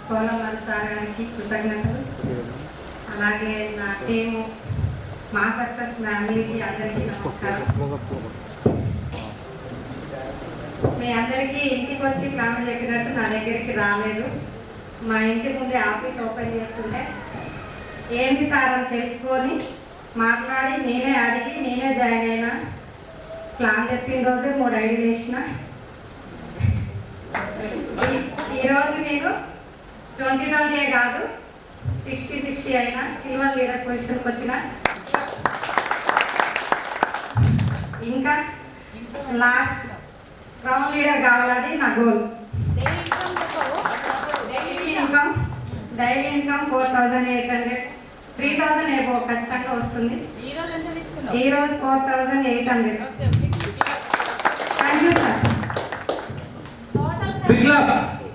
కోలమల్ sir గారికి కృతజ్ఞతలు. అలాగే నా టీము, మా సక్సెస్ ఫ్యామిలీకి అందరికీ నమస్కారం. మీ అందరికీ ఇంటికి వచ్చి ప్లాన్ చెప్పినట్టు నా దగ్గరికి రాలేదు. మా ఇంటి ముందే ఆఫీస్ ఓపెన్ చేస్తుంటే ఏంటి సార్ అని తెలుసుకొని మాట్లాడి నేనే అడిగి నేనే జాయిన్ అయినా. ప్లాన్ చెప్పిన రోజే 3 ఐడీలు వేసిన. ఈరోజు నేను 2020 కాదు 60 అయినా సిల్వర్ లీడర్ పొజిషన్కి వచ్చిన. ఇంకా లాస్ట్ క్రౌన్ లీడర్ కావాలని నా గోల్. డైలీ ఇన్కమ్ 4,800, 3,000 ఏవో ఖచ్చితంగా వస్తుంది. ఈరోజు 4,800. Thank you sir.